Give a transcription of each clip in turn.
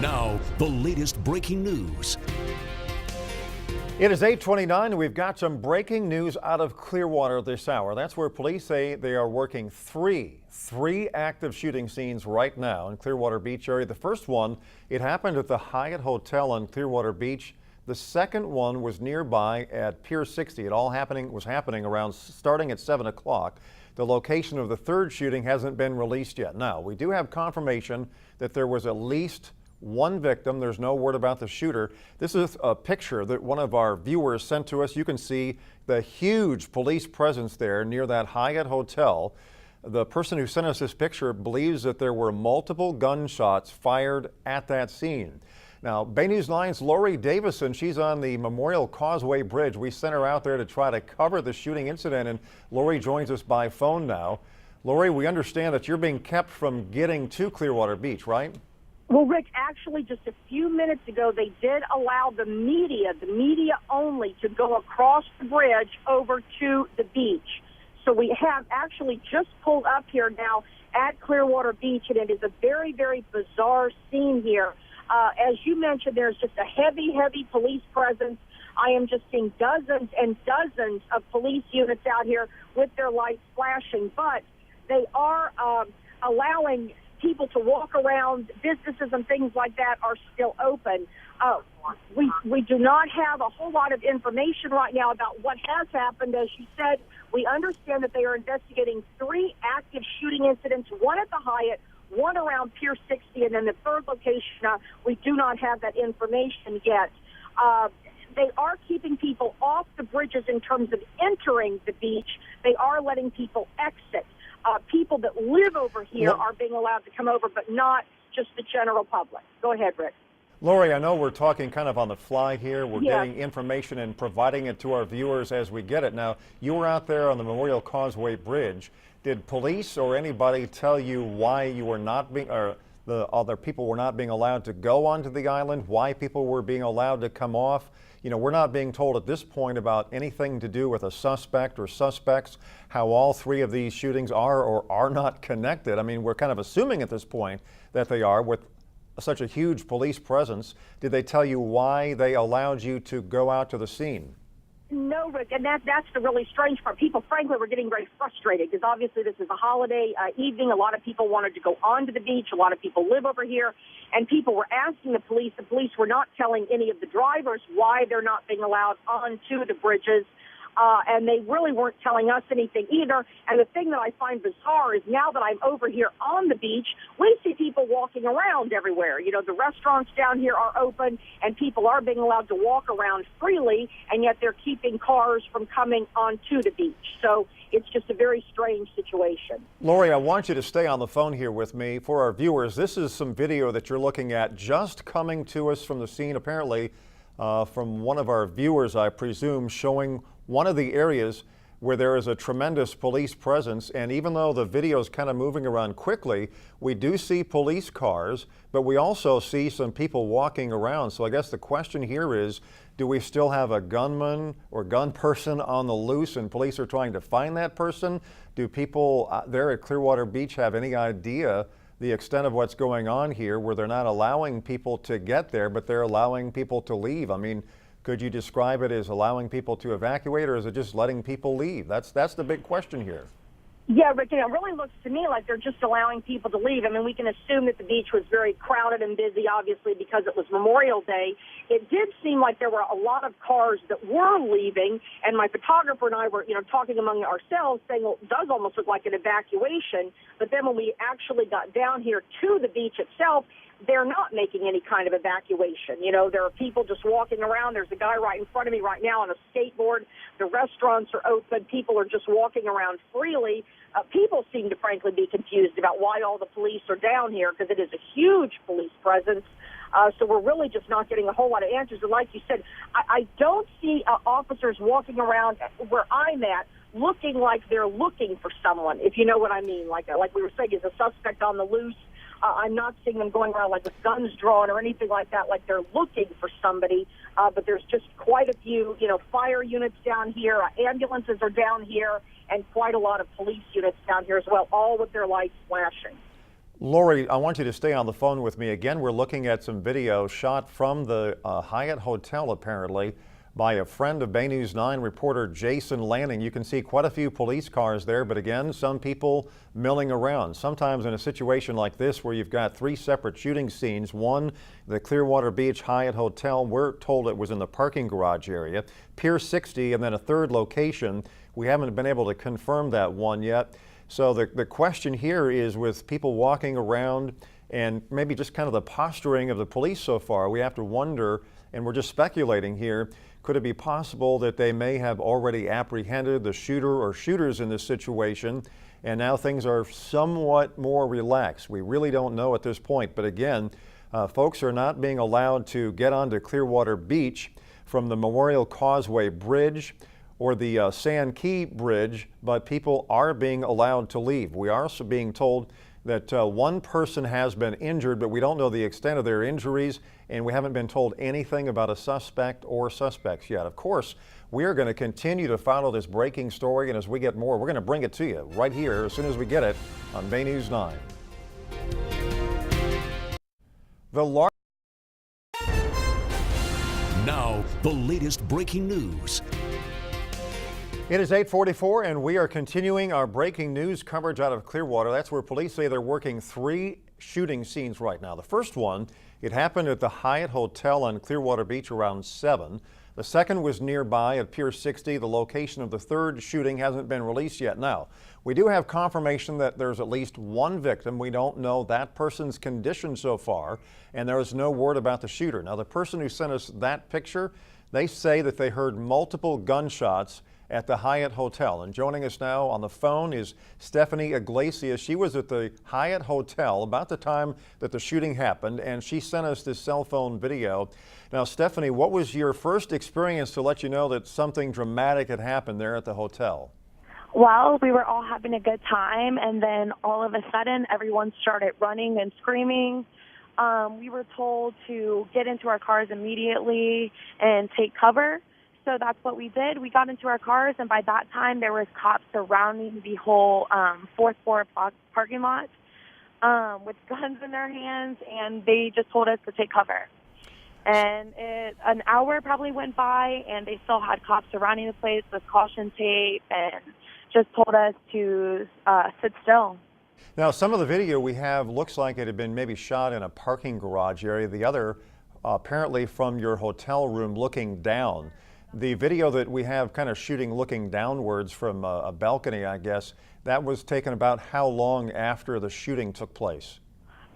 Now, the latest breaking news. It is 8:29. We've got some breaking news out of Clearwater this hour. That's where police say they are working three active shooting scenes right now in Clearwater Beach area. The first one, it happened at the Hyatt Hotel on Clearwater Beach. The second one was nearby at Pier 60. It all was happening around starting at 7 o'clock. The location of the third shooting hasn't been released yet. Now, we do have confirmation that there was at least one victim. There's no word about the shooter. This is a picture that one of our viewers sent to us. You can see the huge police presence there near that Hyatt Hotel. The person who sent us this picture believes that there were multiple gunshots fired at that scene. Now, Bay News 9's Lori Davison, she's on the Memorial Causeway Bridge. We sent her out there to try to cover the shooting incident, and Lori joins us by phone now. Lori, we understand that you're being kept from getting to Clearwater Beach, right? Well, Rick, actually just a few minutes ago, they did allow the media only, to go across the bridge over to the beach. So we have actually just pulled up here now at Clearwater Beach, and it is a very, very bizarre scene here. As you mentioned, there's just a heavy police presence. I am just seeing dozens and dozens of police units out here with their lights flashing, but they are allowing people to walk around. Businesses and things like that are still open. We do not have a whole lot of information right now about what has happened. As you said, we understand that they are investigating three active shooting incidents, one at the Hyatt, one around Pier 60, and then the third location, we do not have that information yet. They are keeping people off the bridges in terms of entering the beach. They are letting people exit. People that live over here are being allowed to come over, but not just the general public. Go ahead, Rick. Lori, I know we're talking kind of on the fly here. We're getting information and providing it to our viewers as we get it. Now, you were out there on the Memorial Causeway Bridge. Did police or anybody tell you why you were not being, or the other people were not being allowed to go onto the island, why people were being allowed to come off? You know, we're not being told at this point about anything to do with a suspect or suspects, how all three of these shootings are or are not connected. I mean, we're kind of assuming at this point that they are with such a huge police presence. Did they tell you why they allowed you to go out to the scene? No, Rick, and that's the really strange part. People, frankly, were getting very frustrated because obviously this is a holiday evening. A lot of people wanted to go onto the beach. A lot of people live over here, and people were asking the police. The police were not telling any of the drivers why they're not being allowed onto the bridges. And they really weren't telling us anything either. And the thing that I find bizarre is now that I'm over here on the beach, we see people walking around everywhere. You know, the restaurants down here are open, and people are being allowed to walk around freely, and yet they're keeping cars from coming onto the beach. So it's just a very strange situation. Lori, I want you to stay on the phone here with me. For our viewers, this is some video that you're looking at just coming to us from the scene, apparently from one of our viewers, I presume, showing one of the areas where there is a tremendous police presence. And even though the video is kind of moving around quickly, we do see police cars, but we also see some people walking around. So I guess the question here is, do we still have a gunman or gun person on the loose and police are trying to find that person? Do people there at Clearwater Beach have any idea the extent of what's going on here, where they're not allowing people to get there, but they're allowing people to leave? I mean, could you describe it as allowing people to evacuate, or is it just letting people leave? That's the big question here. Yeah, Rick, it really looks to me like they're just allowing people to leave. I mean, we can assume that the beach was very crowded and busy, obviously, because it was Memorial Day. It did seem like there were a lot of cars that were leaving, and my photographer and I were, talking among ourselves, saying, well, it does almost look like an evacuation. But then when we actually got down here to the beach itself, they're not making any kind of evacuation. You know, there are people just walking around. There's a guy right in front of me right now on a skateboard. The restaurants are open. People are just walking around freely. People seem to, frankly, be confused about why all the police are down here, because it is a huge police presence. So we're really just not getting a whole lot of answers. And like you said, I don't see officers walking around where I'm at looking like they're looking for someone, if you know what I mean. Like we were saying, is a suspect on the loose. I'm not seeing them going around like with guns drawn or anything like that, like they're looking for somebody. But there's just quite a few, fire units down here, ambulances are down here, and quite a lot of police units down here as well, all with their lights flashing. Lori, I want you to stay on the phone with me. Again, we're looking at some video shot from the Hyatt Hotel, apparently, by a friend of Bay News 9 reporter Jason Lanning. You can see quite a few police cars there, but again, some people milling around. Sometimes in a situation like this where you've got three separate shooting scenes, one, the Clearwater Beach Hyatt Hotel, we're told it was in the parking garage area, Pier 60, and then a third location. We haven't been able to confirm that one yet. So the question here is, with people walking around and maybe just kind of the posturing of the police so far, we have to wonder, and we're just speculating here, could it be possible that they may have already apprehended the shooter or shooters in this situation, and now things are somewhat more relaxed? We really don't know at this point, but again, folks are not being allowed to get onto Clearwater Beach from the Memorial Causeway Bridge or the Sand Key Bridge, but people are being allowed to leave. We are also being told that one person has been injured, but we don't know the extent of their injuries, and we haven't been told anything about a suspect or suspects yet. Of course, we are going to continue to follow this breaking story, and as we get more, we're going to bring it to you right here as soon as we get it on Bay News 9. Now, the latest breaking news. It is 8:44, and we are continuing our breaking news coverage out of Clearwater. That's where police say they're working three shooting scenes right now. The first one, it happened at the Hyatt Hotel on Clearwater Beach around 7. The second was nearby at Pier 60. The location of the third shooting hasn't been released yet. Now, we do have confirmation that there's at least one victim. We don't know that person's condition so far, and there is no word about the shooter. Now, the person who sent us that picture, they say that they heard multiple gunshots at the Hyatt Hotel. And joining us now on the phone is Stephanie Iglesias. She was at the Hyatt Hotel about the time that the shooting happened, and she sent us this cell phone video. Now, Stephanie, what was your first experience to let you know that something dramatic had happened there at the hotel? Well, we were all having a good time, and then all of a sudden, everyone started running and screaming. We were told to get into our cars immediately and take cover. So that's what we did. We got into our cars, and by that time, there was cops surrounding the whole fourth floor parking lot with guns in their hands, and they just told us to take cover. And an hour probably went by, and they still had cops surrounding the place with caution tape and just told us to sit still. Now, some of the video we have looks like it had been maybe shot in a parking garage area. The other apparently from your hotel room looking down. The video that we have kind of shooting looking downwards from a balcony, I guess, that was taken about how long after the shooting took place?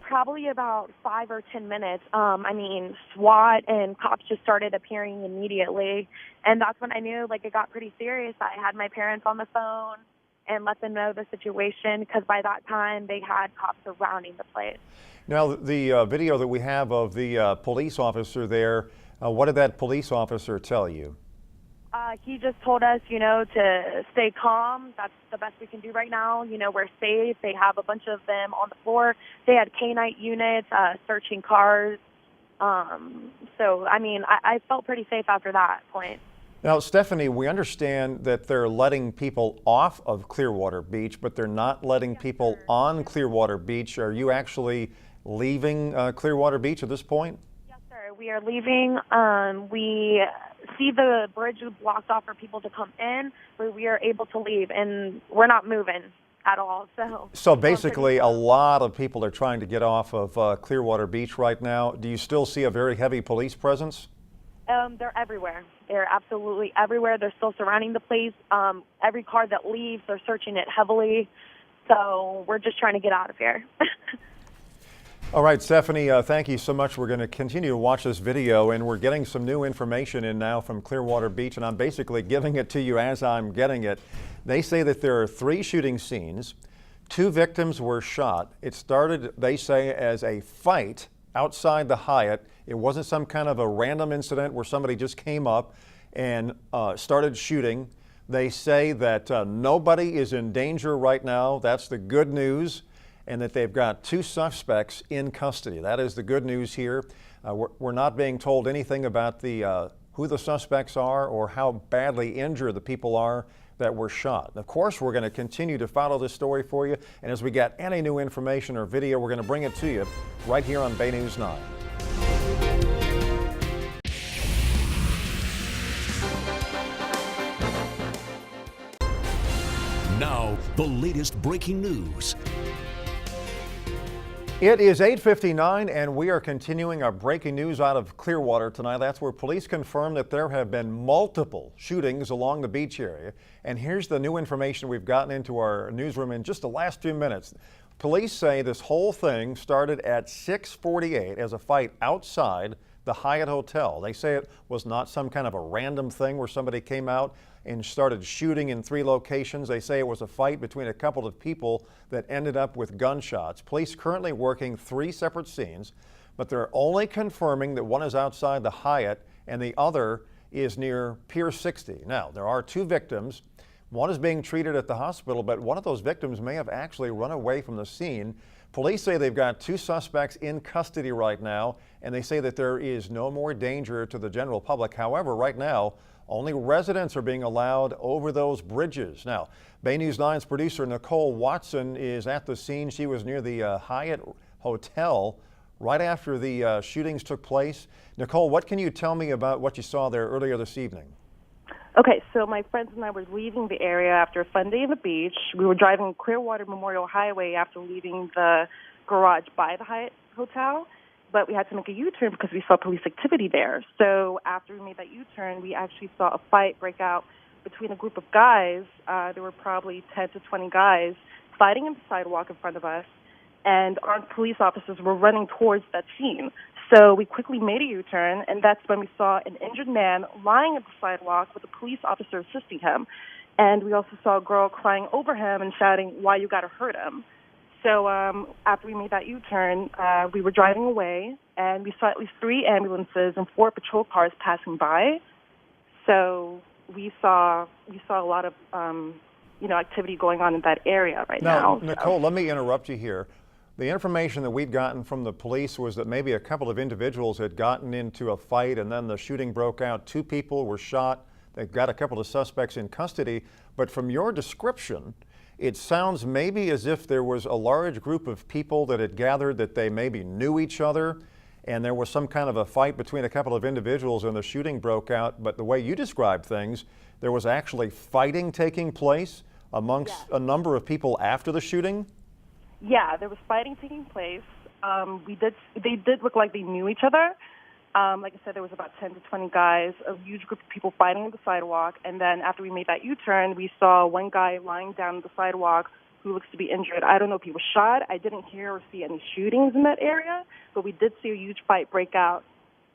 Probably about 5 or 10 minutes. SWAT and cops just started appearing immediately. And that's when I knew, it got pretty serious. I had my parents on the phone and let them know the situation, because by that time they had cops surrounding the place. Now, the video that we have of the police officer there, what did that police officer tell you? He just told us, to stay calm. That's the best we can do right now. We're safe. They have a bunch of them on the floor. They had K-9 units searching cars. I felt pretty safe after that point. Now, Stephanie, we understand that they're letting people off of Clearwater Beach, but they're not letting people on Clearwater Beach. Are you actually leaving Clearwater Beach at this point? Yes, sir. We are leaving. We see the bridge blocked off for people to come in, but we are able to leave, and we're not moving at all. So basically, a lot of people are trying to get off of Clearwater Beach right now. Do you still see a very heavy police presence? They're everywhere. They're absolutely everywhere. They're still surrounding the place. Every car that leaves, they're searching it heavily. So we're just trying to get out of here. All right, Stephanie, thank you so much. We're going to continue to watch this video, and we're getting some new information in now from Clearwater Beach, and I'm basically giving it to you as I'm getting it. They say that there are 3 shooting scenes. 2 victims were shot. It started, they say, as a fight outside the Hyatt. It wasn't some kind of a random incident where somebody just came up and started shooting. They say that nobody is in danger right now. That's the good news. And that they've got 2 suspects in custody. That is the good news here. We're not being told anything about who the suspects are or how badly injured the people are. that were shot. Of course, we're going to continue to follow this story for you, and as we get any new information or video, we're going to bring it to you right here on Bay News 9. Now, the latest breaking news. It is 8:59 and we are continuing our breaking news out of Clearwater tonight. That's where police confirm that there have been multiple shootings along the beach area. And here's the new information we've gotten into our newsroom in just the last few minutes. Police say this whole thing started at 6:48 as a fight outside the Hyatt Hotel. They say it was not some kind of a random thing where somebody came out and started shooting in 3 locations. They say it was a fight between a couple of people that ended up with gunshots. Police currently working 3 separate scenes, but they're only confirming that one is outside the Hyatt and the other is near Pier 60. Now, there are 2 victims. One is being treated at the hospital, but one of those victims may have actually run away from the scene. Police say they've got 2 suspects in custody right now, and they say that there is no more danger to the general public. However, right now, only residents are being allowed over those bridges. Now, Bay News 9's producer Nicole Watson is at the scene. She was near the Hyatt Hotel right after the shootings took place. Nicole, what can you tell me about what you saw there earlier this evening? Okay, so my friends and I were leaving the area after a fun day on the beach. We were driving Clearwater Memorial Highway after leaving the garage by the Hyatt Hotel, but we had to make a U-turn because we saw police activity there. So after we made that U-turn, we actually saw a fight break out between a group of guys. There were probably 10 to 20 guys fighting on the sidewalk in front of us, and armed police officers were running towards that scene. So we quickly made a U-turn, and that's when we saw an injured man lying at the sidewalk with a police officer assisting him. And we also saw a girl crying over him and shouting, "Why you gotta hurt him?" So after we made that U-turn, we were driving away, and we saw at least 3 ambulances and 4 patrol cars passing by. So we saw a lot of activity going on in that area right now. Now, Nicole, let me interrupt you here. The information that we'd gotten from the police was that maybe a couple of individuals had gotten into a fight and then the shooting broke out. 2 people were shot. They've got a couple of suspects in custody. But from your description, it sounds maybe as if there was a large group of people that had gathered, that they maybe knew each other, and there was some kind of a fight between a couple of individuals and the shooting broke out. But the way you described things, there was actually fighting taking place amongst a number of people after the shooting? Yeah, there was fighting taking place. They did look like they knew each other. Like I said, there was about 10 to 20 guys, a huge group of people fighting on the sidewalk. And then after we made that U-turn, we saw one guy lying down on the sidewalk who looks to be injured. I don't know if he was shot. I didn't hear or see any shootings in that area, but we did see a huge fight break out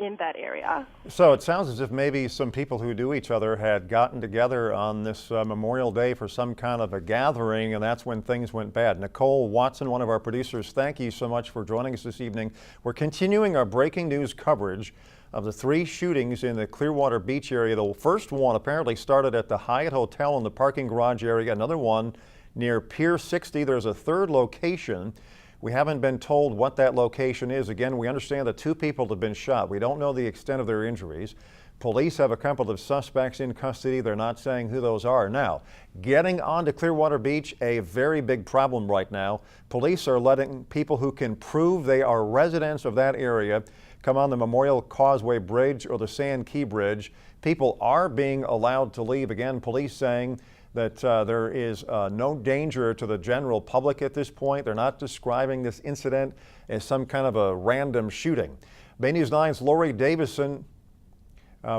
in that area. So it sounds as if maybe some people who knew each other had gotten together on this Memorial Day for some kind of a gathering, and that's when things went bad. Nicole Watson, one of our producers, thank you so much for joining us this evening. We're continuing our breaking news coverage of the 3 shootings in the Clearwater Beach area. The first one apparently started at the Hyatt Hotel in the parking garage area, another one near Pier 60. There's a 3rd location. We haven't been told what that location is. Again, we understand that 2 people have been shot. We don't know the extent of their injuries. Police have a couple of suspects in custody. They're not saying who those are. Now, getting onto Clearwater Beach, a very big problem right now. Police are letting people who can prove they are residents of that area come on the Memorial Causeway Bridge or the Sand Key Bridge. People are being allowed to leave. Again, police saying that there is no danger to the general public at this point. They're not describing this incident as some kind of a random shooting. Bay News 9's Lori Davison,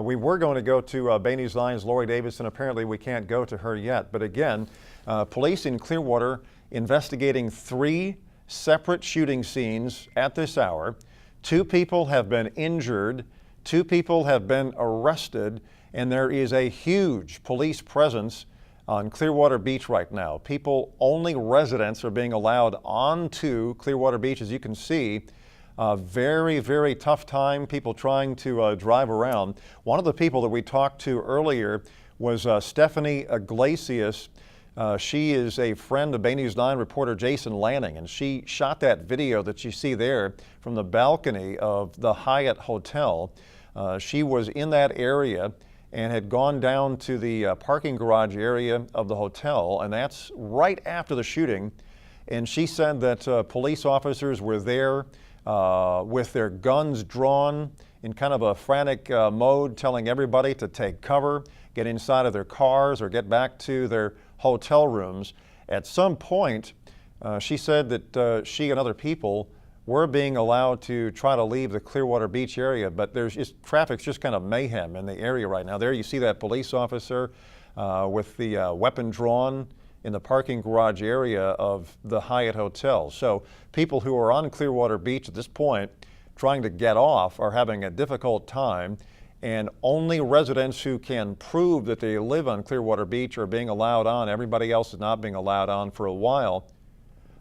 we were going to go to Bay News 9's Lori Davison. Apparently we can't go to her yet. But again, police in Clearwater investigating 3 separate shooting scenes at this hour. 2 people have been injured. 2 people have been arrested. And there is a huge police presence on Clearwater Beach right now. Only residents are being allowed onto Clearwater Beach. As you can see, very, very tough time, people trying to drive around. One of the people that we talked to earlier was Stephanie Iglesias. She is a friend of Bay News 9 reporter Jason Lanning, and she shot that video that you see there from the balcony of the Hyatt Hotel. She was in that area, and had gone down to the parking garage area of the hotel, and that's right after the shooting. And she said that police officers were there with their guns drawn in kind of a frantic mode, telling everybody to take cover, get inside of their cars, or get back to their hotel rooms. At some point, she said that she and other people were being allowed to try to leave the Clearwater Beach area, but traffic's just kind of mayhem in the area right now. There you see that police officer with the weapon drawn in the parking garage area of the Hyatt Hotel. So people who are on Clearwater Beach at this point trying to get off are having a difficult time, and only residents who can prove that they live on Clearwater Beach are being allowed on. Everybody else is not being allowed on for a while.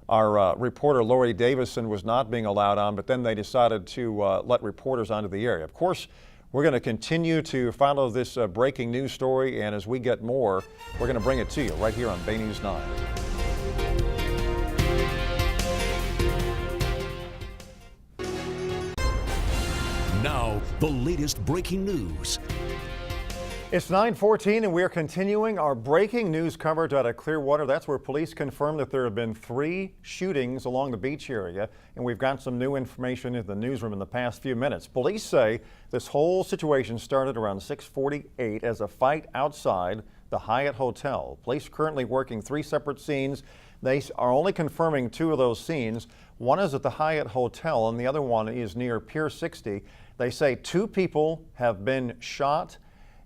Our reporter Lori Davison was not being allowed on, but then they decided to let reporters onto the area. Of course, we're going to continue to follow this breaking news story, and as we get more, we're going to bring it to you right here on Bay News 9. Now, the latest breaking news. It's 9:14 and we're continuing our breaking news coverage out of Clearwater. That's where police confirmed that there have been 3 shootings along the beach area, and we've got some new information in the newsroom in the past few minutes. Police say this whole situation started around 6:48 as a fight outside the Hyatt Hotel. Police are currently working 3 separate scenes. They are only confirming 2 of those scenes. One is at the Hyatt Hotel and the other one is near Pier 60. They say 2 people have been shot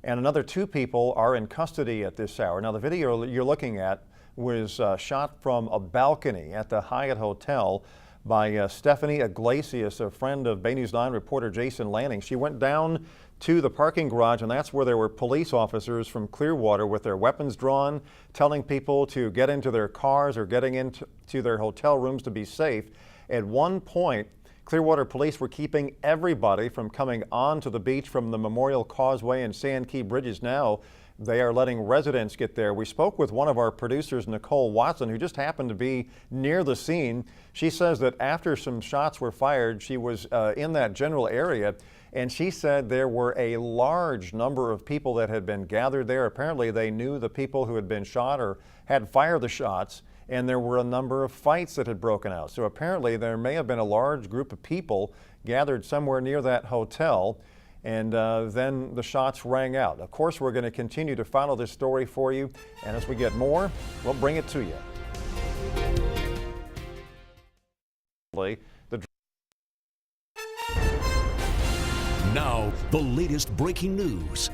and another 2 people are in custody at this hour. Now, the video you're looking at was shot from a balcony at the Hyatt Hotel by Stephanie Iglesias, a friend of Bay News 9 reporter Jason Lanning. She went down to the parking garage, and that's where there were police officers from Clearwater with their weapons drawn, telling people to get into their cars or getting into their hotel rooms to be safe. At one point, Clearwater police were keeping everybody from coming onto the beach from the Memorial Causeway and Sand Key bridges. Now they are letting residents get there. We spoke with one of our producers, Nicole Watson, who just happened to be near the scene. She says that after some shots were fired, she was in that general area, and she said there were a large number of people that had been gathered there. Apparently they knew the people who had been shot or had fired the shots, and there were a number of fights that had broken out. So apparently there may have been a large group of people gathered somewhere near that hotel, and then the shots rang out. Of course, we're going to continue to follow this story for you, and as we get more, we'll bring it to you. Now, the latest breaking news.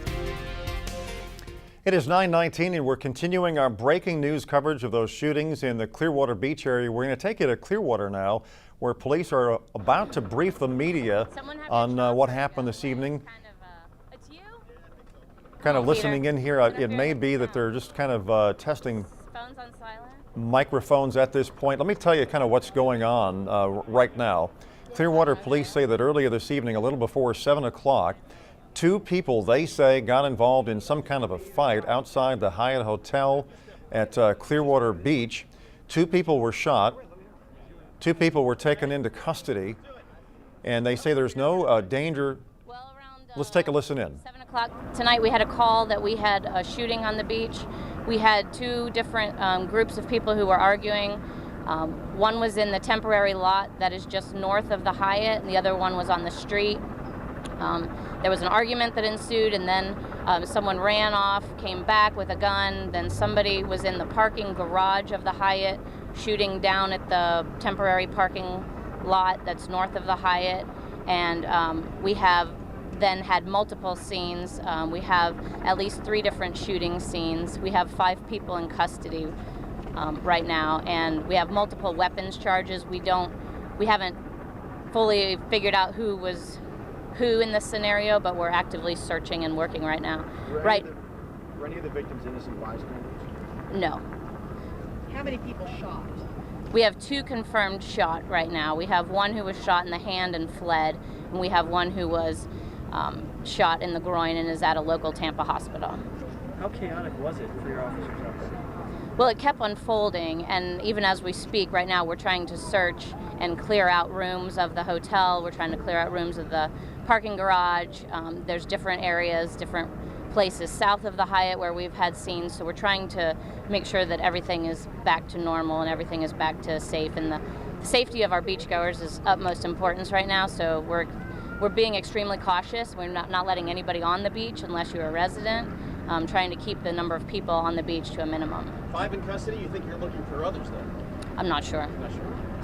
It is 9:19 and we're continuing our breaking news coverage of those shootings in the Clearwater Beach area. We're going to take you to Clearwater now, where police are about to brief the media on what happened this evening. Kind of listening in here, it may be that they're just kind of testing phones on silent. Microphones at this point. Let me tell you kind of what's going on right now. Clearwater police say that earlier this evening, a little before 7 o'clock, 2 people, they say, got involved in some kind of a fight outside the Hyatt Hotel at Clearwater Beach. 2 people were shot. 2 people were taken into custody, and they say there's no danger. Well, around, let's take a listen in. 7 o'clock tonight, we had a call that we had a shooting on the beach. We had 2 different groups of people who were arguing. One was in the temporary lot that is just north of the Hyatt, and the other one was on the street. There was an argument that ensued, and then someone ran off, came back with a gun. Then somebody was in the parking garage of the Hyatt shooting down at the temporary parking lot that's north of the Hyatt. And we have then had multiple scenes. We have at least 3 different shooting scenes. We have 5 people in custody right now, and we have multiple weapons charges. We haven't fully figured out who was who in this scenario, but we're actively searching and working right now. Were any of the victims innocent bystanders? No. How many people shot? We have 2 confirmed shot right now. We have one who was shot in the hand and fled, and we have one who was shot in the groin and is at a local Tampa hospital. How chaotic was it for your officers out there? Well, it kept unfolding, and even as we speak right now, we're trying to search and clear out rooms of the hotel. We're trying to clear out rooms of the parking garage. There's different areas, different places south of the Hyatt where we've had scenes. So we're trying to make sure that everything is back to normal and everything is back to safe. And the safety of our beachgoers is utmost importance right now. So we're being extremely cautious. We're not letting anybody on the beach unless you're a resident. Trying to keep the number of people on the beach to a minimum. 5 in custody. You think you're looking for others though? I'm not sure. Not sure.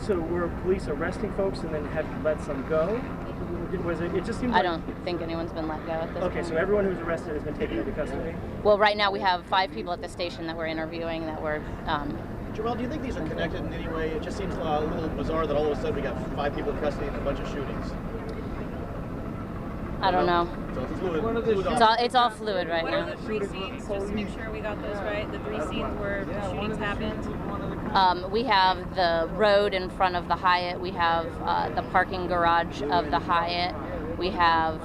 So were police arresting folks and then have you let some go? Was it? It just seems like... I don't think anyone's been let go at this point. Okay, so everyone who's arrested has been taken into custody? Well, right now we have 5 people at the station that we're interviewing that we're... Joel, do you think these are connected in any way? It just seems a little bizarre that all of a sudden we got 5 people in custody and a bunch of shootings. I don't know. So it's fluid. It's all fluid right What now. are the 3 scenes, just to make sure we got those right? The 3 scenes where the shootings happened? We have the road in front of the Hyatt. We have the parking garage of the Hyatt. We have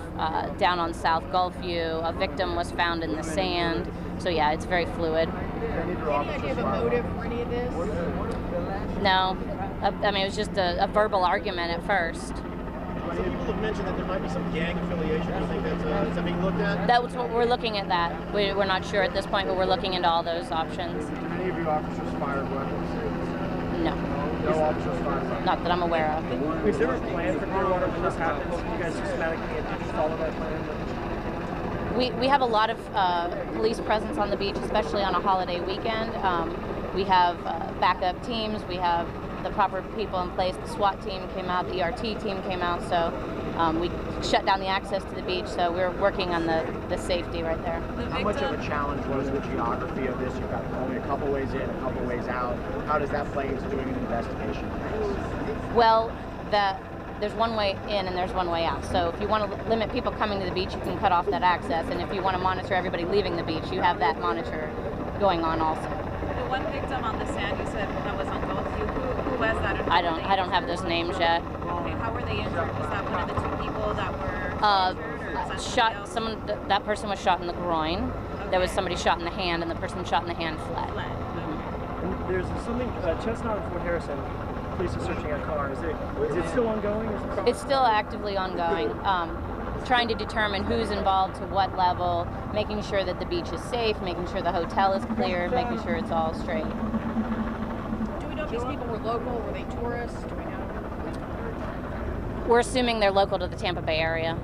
down on South Gulfview, a victim was found in the sand. So yeah, it's very fluid. Any idea of a motive for any of this? No, I mean, it was just a verbal argument at first. Some people have mentioned that there might be some gang affiliation. Do you think that's is that being looked at? That's what we're looking at. That we're not sure at this point, but we're looking into all those options. Did any of you officers fire weapons? No, No officers fired. not that I'm aware of. Is there a plan for Clearwater when this happens? You guys systematically just follow that plan? We have a lot of police presence on the beach, especially on a holiday weekend. We have backup teams. We have the proper people in place. The SWAT team came out. The ERT team came out. So we shut down the access to the beach. So we're working on the safety right there. How much of a challenge was the geography of this? You've got only a couple ways in, a couple ways out. How does that play into doing an investigation? Well, there's one way in and there's one way out. So if you want to limit people coming to the beach, you can cut off that access. And if you want to monitor everybody leaving the beach, you have that monitor going on also. The one victim on the sand you said that was on Gulfview, who was that? I don't have those names yet. Okay, how were they injured? Was that one of the 2 people that were injured, or was that shot? Someone that person was shot in the groin. Okay. There was somebody shot in the hand, and the person shot in the hand fled. And there's something, Chestnut and Fort Harrison, police are searching a car. Is it still ongoing? It's still actively ongoing. Trying to determine who's involved to what level, making sure that the beach is safe, making sure the hotel is clear, making sure it's all straight. Do we know if these people were local? Were they tourists? Do we know? We're assuming they're local to the Tampa Bay area,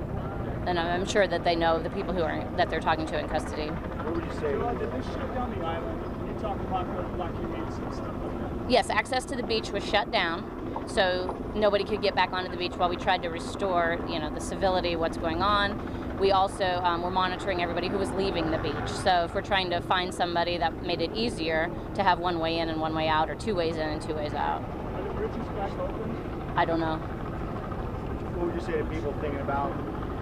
and I'm sure that they know the people that they're talking to in custody. What would you say? Did they shut down the island? You talk about the black communities and stuff like that. Yes, access to the beach was shut down, so nobody could get back onto the beach while we tried to restore, the civility, what's going on. We also were monitoring everybody who was leaving the beach. So if we're trying to find somebody, that made it easier to have one way in and one way out, or 2 ways in and 2 ways out. Are the bridges back open? I don't know. What would you say to people thinking about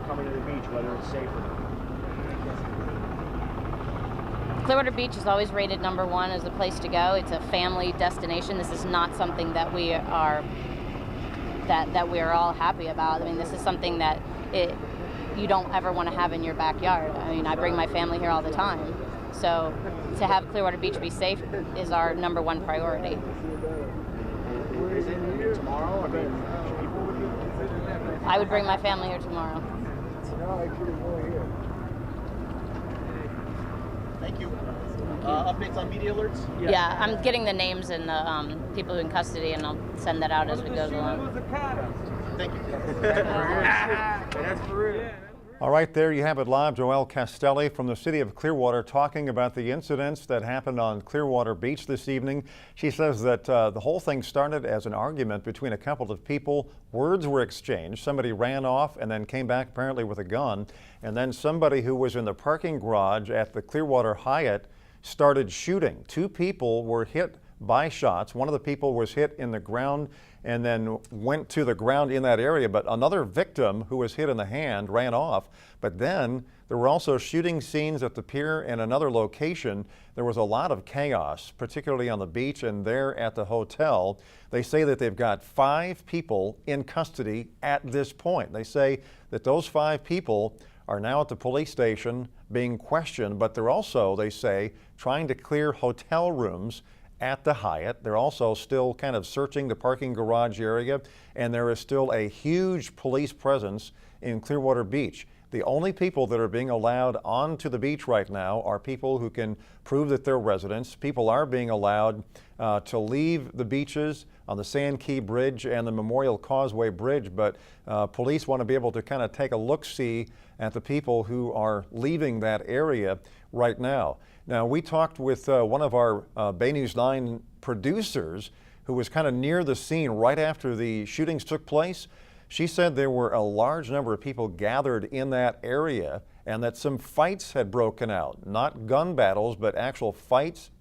coming to the beach, whether it's safer? Clearwater Beach is always rated #1 as a place to go. It's a family destination. This is not something that we are all happy about. I mean, this is something that you don't ever want to have in your backyard. I mean, I bring my family here all the time. So to have Clearwater Beach be safe is our #1 priority. Is it tomorrow? I mean, people would be. I would bring my family here tomorrow. Thank you. Updates on media alerts? Yeah, I'm getting the names and the people in custody, and I'll send that out as we go along. Thank you. That's for real. All right, there you have it live. Joelle Castelli from the city of Clearwater talking about the incidents that happened on Clearwater Beach this evening. She says that the whole thing started as an argument between a couple of people. Words were exchanged. Somebody ran off and then came back apparently with a gun. And then somebody who was in the parking garage at the Clearwater Hyatt started shooting. 2 people were hit by shots. One of the people was hit in the ground and then went to the ground in that area, but another victim who was hit in the hand ran off. But then there were also shooting scenes at the pier and another location. There was a lot of chaos, particularly on the beach and there at the hotel. They say that they've got 5 people in custody at this point. They say that those 5 people are now at the police station being questioned, but they're also, they say, trying to clear hotel rooms at the Hyatt. They're also still kind of searching the parking garage area, and there is still a huge police presence in Clearwater Beach. The only people that are being allowed onto the beach right now are people who can prove that they're residents. People are being allowed to leave the beaches on the Sand Key Bridge and the Memorial Causeway Bridge, but police want to be able to kind of take a look-see at the people who are leaving that area right now. Now, we talked with one of our Bay News 9 producers who was kind of near the scene right after the shootings took place. She said there were a large number of people gathered in that area and that some fights had broken out. Not gun battles, but actual fights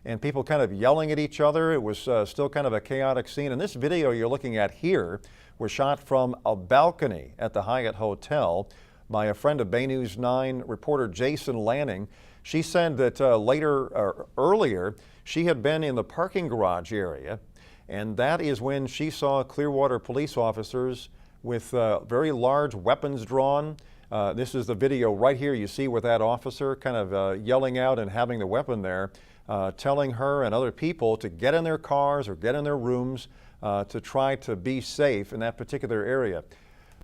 and people kind of yelling at each other. It was still kind of a chaotic scene. And this video you're looking at here was shot from a balcony at the Hyatt Hotel by a friend of Bay News 9 reporter Jason Lanning. She said that earlier she had been in the parking garage area, and that is when she saw Clearwater police officers with very large weapons drawn. This is the video right here. You see with that officer kind of yelling out and having the weapon there, telling her and other people to get in their cars or get in their rooms to try to be safe in that particular area.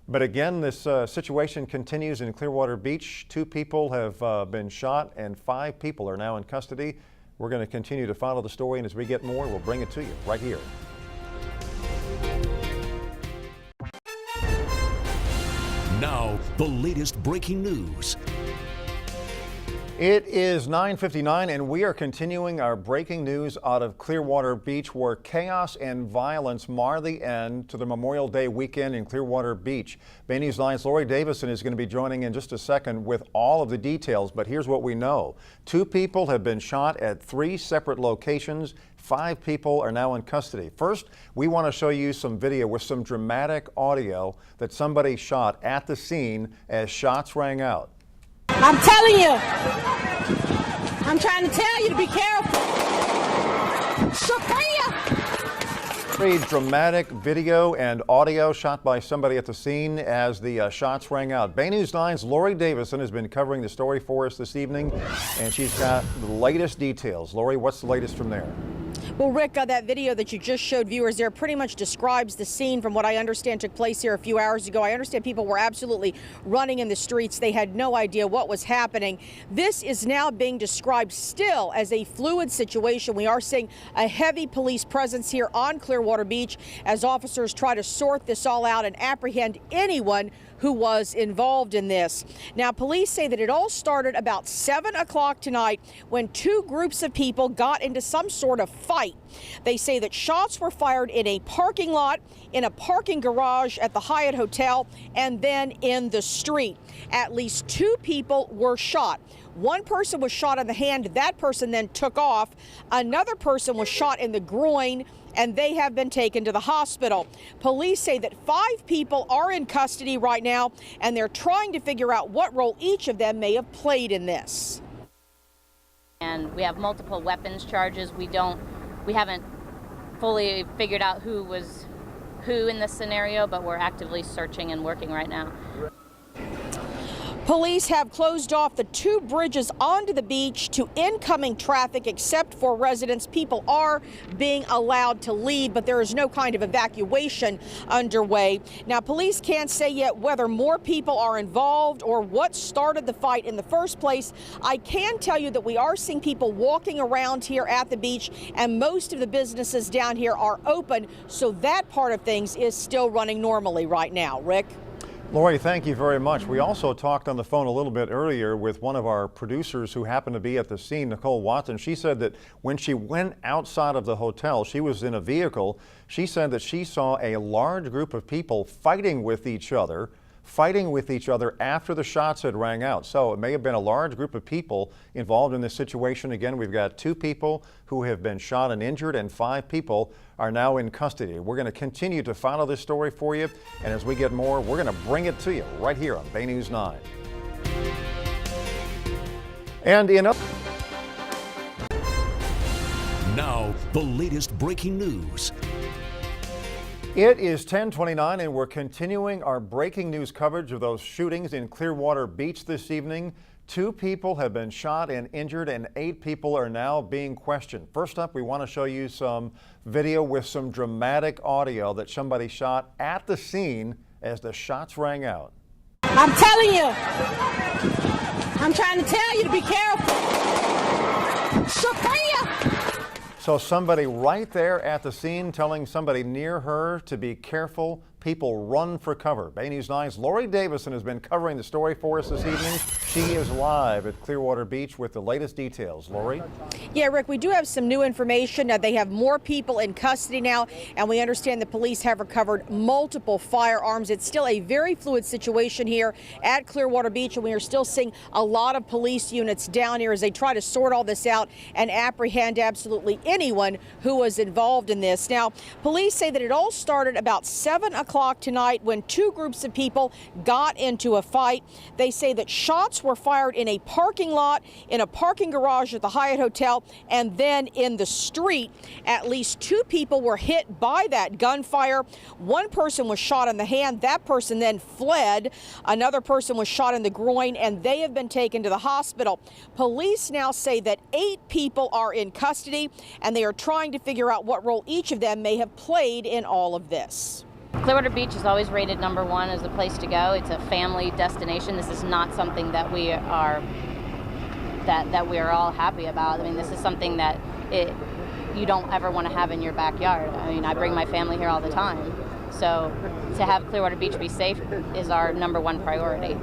But again, this situation continues in Clearwater Beach. 2 people have been shot and 5 people are now in custody. We're going to continue to follow the story, and as we get more, we'll bring it to you right here. Now, the latest breaking news. It is 9:59 and we are continuing our breaking news out of Clearwater Beach, where chaos and violence mar the end to the Memorial Day weekend in Clearwater Beach. Bay News 9's Lori Davison is going to be joining in just a second with all of the details, but here's what we know. 2 people have been shot at 3 separate locations. 5 people are now in custody. First, we want to show you some video with some dramatic audio that somebody shot at the scene as shots rang out. I'm telling you. I'm trying to tell you to be careful. Sophia! Very dramatic video and audio shot by somebody at the scene as the shots rang out. Bay News 9's Lori Davison has been covering the story for us this evening, and she's got the latest details. Lori, what's the latest from there? Well, Rick, that video that you just showed viewers there pretty much describes the scene from what I understand took place here a few hours ago. I understand people were absolutely running in the streets. They had no idea what was happening. This is now being described still as a fluid situation. We are seeing a heavy police presence here on Clearwater Beach as officers try to sort this all out and apprehend anyone who was involved in this. Now, police say that it all started about 7 o'clock tonight when 2 groups of people got into some sort of fight. They say that shots were fired in a parking lot, in a parking garage at the Hyatt Hotel, and then in the street. At least 2 people were shot. One person was shot in the hand. That person then took off. Another person was shot in the groin, and they have been taken to the hospital. Police say that 5 people are in custody right now, and they're trying to figure out what role each of them may have played in this. And we have multiple weapons charges. We haven't fully figured out who was who in this scenario, but we're actively searching and working right now. Police have closed off the 2 bridges onto the beach to incoming traffic except for residents. People are being allowed to leave, but there is no kind of evacuation underway. Now, police can't say yet whether more people are involved or what started the fight in the first place. I can tell you that we are seeing people walking around here at the beach, and most of the businesses down here are open, so that part of things is still running normally right now. Rick? Lori, thank you very much. We also talked on the phone a little bit earlier with one of our producers who happened to be at the scene, Nicole Watson. She said that when she went outside of the hotel, she was in a vehicle. She said that she saw a large group of people fighting with each other after the shots had rang out. So it may have been a large group of people involved in this situation. Again, we've got 2 people who have been shot and injured, and 5 people are now in custody. We're going to continue to follow this story for you, and as we get more, we're going to bring it to you right here on Bay News 9. And now, the latest breaking news. It is 10:29 and we're continuing our breaking news coverage of those shootings in Clearwater Beach this evening. 2 people have been shot and injured, and 8 people are now being questioned. First up, we want to show you some video with some dramatic audio that somebody shot at the scene as the shots rang out. I'm telling you. I'm trying to tell you to be careful. Sophia! So somebody right there at the scene telling somebody near her to be careful. People run for cover. Bay News 9's Lori Davison has been covering the story for us this evening. She is live at Clearwater Beach with the latest details. Lori? Yeah, Rick, we do have some new information. They have more people in custody now, and we understand the police have recovered multiple firearms. It's still a very fluid situation here at Clearwater Beach, and we are still seeing a lot of police units down here as they try to sort all this out and apprehend absolutely anyone who was involved in this. Now, police say that it all started about 7 o'clock tonight when two groups of people got into a fight. They say that shots were fired in a parking lot, in a parking garage at the Hyatt Hotel, and then in the street. At least two people were hit by that gunfire. One person was shot in the hand. That person then fled. Another person was shot in the groin, and they have been taken to the hospital. Police now say that 8 people are in custody, and they are trying to figure out what role each of them may have played in all of this. Clearwater Beach is always rated #1 as a place to go. It's a family destination. This is not something that we are all happy about. I mean, this is something that you don't ever want to have in your backyard. I mean, I bring my family here all the time. So to have Clearwater Beach be safe is our #1 priority.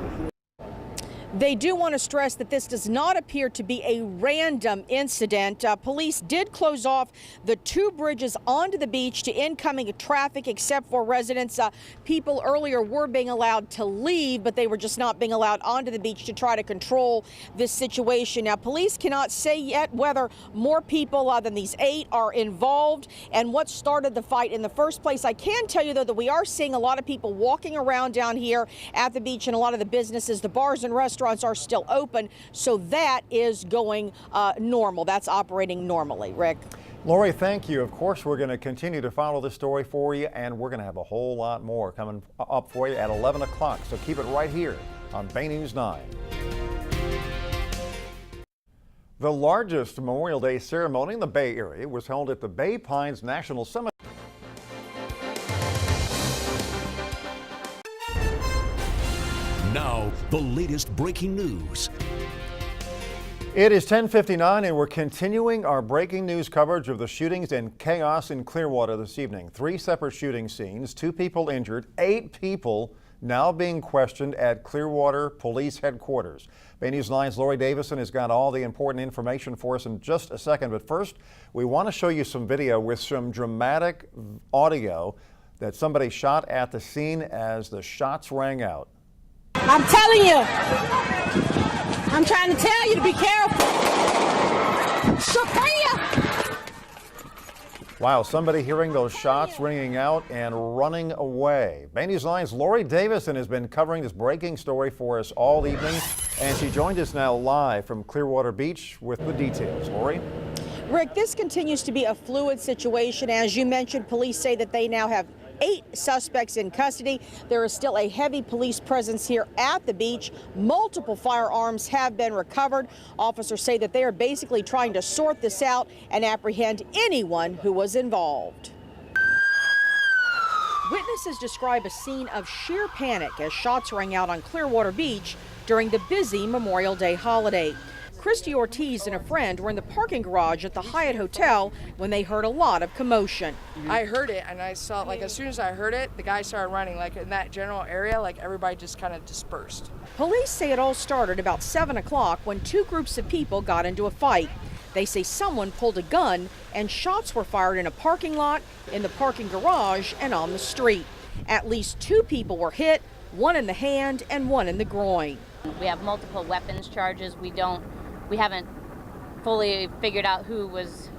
They do want to stress that this does not appear to be a random incident. Police did close off the 2 bridges onto the beach to incoming traffic except for residents. People earlier were being allowed to leave, but they were just not being allowed onto the beach to try to control this situation. Now, police cannot say yet whether more people than these 8 are involved and what started the fight in the first place. I can tell you, though, that we are seeing a lot of people walking around down here at the beach, and a lot of the businesses, the bars and restaurants are still open, so that is going normal. That's operating normally. Rick? Lori, thank you. Of course, we're going to continue to follow this story for you, and we're going to have a whole lot more coming up for you at 11 o'clock, so keep it right here on Bay News 9. The largest Memorial Day ceremony in the Bay Area was held at the Bay Pines National Cemetery. Now, the latest breaking news. It is 10:59 and we're continuing our breaking news coverage of the shootings and chaos in Clearwater this evening. 3 separate shooting scenes, 2 people injured, 8 people now being questioned at Clearwater Police Headquarters. Bay News 9's Lori Davison has got all the important information for us in just a second, but first we want to show you some video with some dramatic audio that somebody shot at the scene as the shots rang out. I'm telling you. I'm trying to tell you to be careful. Sophia! Wow, somebody hearing those shots ringing out and running away. Bay News 9's Lori Davison has been covering this breaking story for us all evening, and she joins us now live from Clearwater Beach with the details. Lori? Rick, this continues to be a fluid situation. As you mentioned, police say that they now have 8 suspects in custody. There is still a heavy police presence here at the beach. Multiple firearms have been recovered. Officers say that they are basically trying to sort this out and apprehend anyone who was involved. Witnesses describe a scene of sheer panic as shots rang out on Clearwater Beach during the busy Memorial Day holiday. Christy Ortiz and a friend were in the parking garage at the Hyatt Hotel when they heard a lot of commotion. I heard it and I saw, like, as soon as I heard it, the guy started running, like, in that general area, like, everybody just kind of dispersed. Police say it all started about 7 o'clock when 2 groups of people got into a fight. They say someone pulled a gun and shots were fired in a parking lot, in the parking garage, and on the street. At least 2 people were hit, 1 in the hand and 1 in the groin. We have multiple weapons charges. We haven't fully figured out who was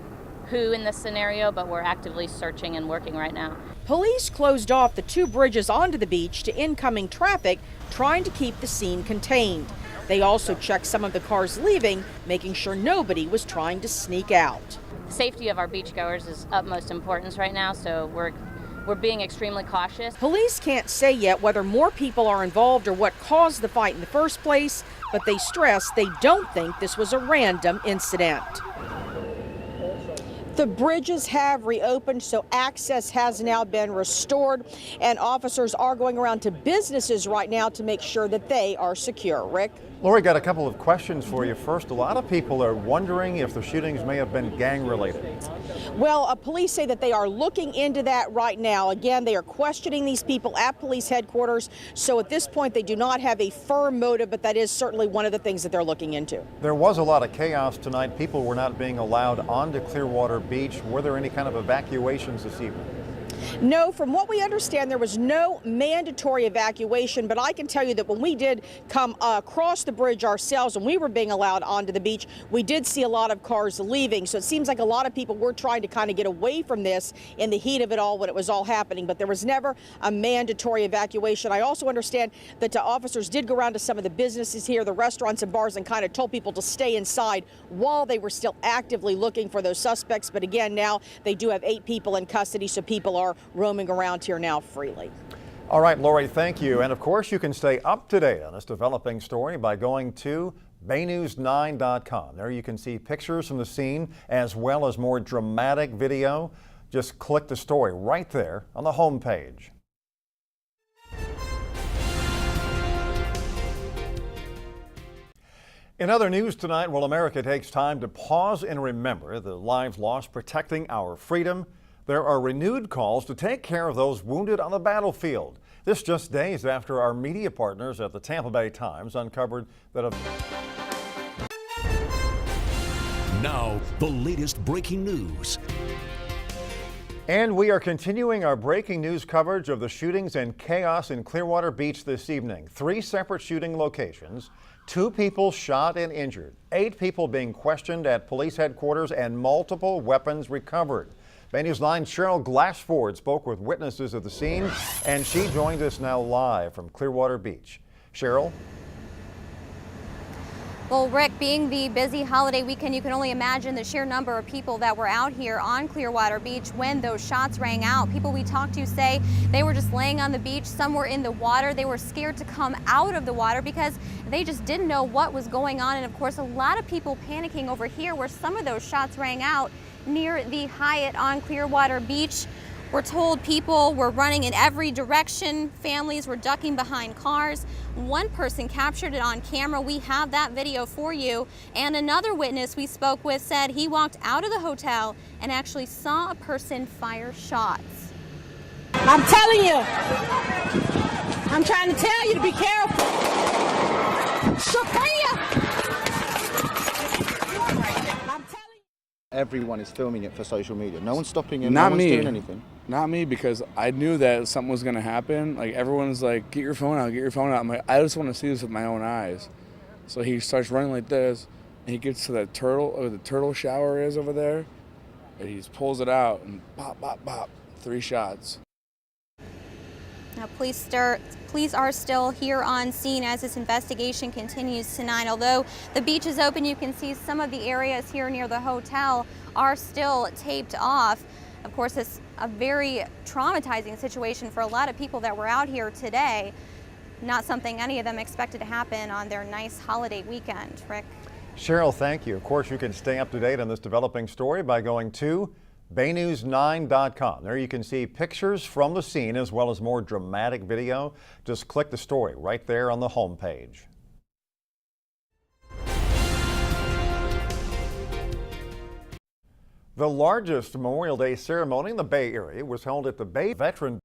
who in this scenario, but we're actively searching and working right now. Police closed off the 2 bridges onto the beach to incoming traffic, trying to keep the scene contained. They also checked some of the cars leaving, making sure nobody was trying to sneak out. The safety of our beachgoers is utmost importance right now, so we're being extremely cautious. Police can't say yet whether more people are involved or what caused the fight in the first place, but they stress they don't think this was a random incident. The bridges have reopened, so access has now been restored, and officers are going around to businesses right now to make sure that they are secure. Rick? Lori, got a couple of questions for you. First, a lot of people are wondering if the shootings may have been gang-related. Well, police say that they are looking into that right now. Again, they are questioning these people at police headquarters, so at this point they do not have a firm motive, but that is certainly one of the things that they're looking into. There was a lot of chaos tonight. People were not being allowed onto Clearwater Beach. Were there any kind of evacuations this evening? No, from what we understand, there was no mandatory evacuation, but I can tell you that when we did come across the bridge ourselves, when we were being allowed onto the beach, we did see a lot of cars leaving. So it seems like a lot of people were trying to kind of get away from this in the heat of it all when it was all happening, but there was never a mandatory evacuation. I also understand that the officers did go around to some of the businesses here, the restaurants and bars, and kind of told people to stay inside while they were still actively looking for those suspects. But again, now they do have 8 people in custody, so people are roaming around here now freely. All right, Lori, thank you. And of course, you can stay up to date on this developing story by going to baynews9.com. There you can see pictures from the scene as well as more dramatic video. Just click the story right there on the home page. In other news tonight, while America takes time to pause and remember the lives lost protecting our freedom, there are renewed calls to take care of those wounded on the battlefield. This just days after our media partners at the Tampa Bay Times uncovered that Now, the latest breaking news. And we are continuing our breaking news coverage of the shootings and chaos in Clearwater Beach this evening. 3 separate shooting locations, 2 people shot and injured, 8 people being questioned at police headquarters, and multiple weapons recovered. Bay News 9's Cheryl Glassford spoke with witnesses of the scene, and she joins us now live from Clearwater Beach. Cheryl? Well, Rick, being the busy holiday weekend, you can only imagine the sheer number of people that were out here on Clearwater Beach when those shots rang out. People we talked to say they were just laying on the beach. Some were in the water. They were scared to come out of the water because they just didn't know what was going on. And of course, a lot of people panicking over here where some of those shots rang out near the Hyatt on Clearwater Beach. We're told people were running in every direction. Families were ducking behind cars. One person captured it on camera. We have that video for you. And another witness we spoke with said he walked out of the hotel and actually saw a person fire shots. I'm telling you. I'm trying to tell you to be careful. Sophia! Everyone is filming it for social media. No one's stopping him. Not no one's me. doing anything. Not me, because I knew that something was going to happen. Like, everyone's like, get your phone out, get your phone out. I'm like, I just want to see this with my own eyes. So he starts running like this, and he gets to the turtle shower is over there, and he just pulls it out, and pop, pop, pop, 3 shots. Now, police are still here on scene as this investigation continues tonight. Although the beach is open, you can see some of the areas here near the hotel are still taped off. Of course, it's a very traumatizing situation for a lot of people that were out here today. Not something any of them expected to happen on their nice holiday weekend. Rick? Cheryl, thank you. Of course, you can stay up to date on this developing story by going to baynews9.com. There you can see pictures from the scene as well as more dramatic video. Just click the story right there on the home page. The largest Memorial Day ceremony in the Bay Area was held at the Bay Veteran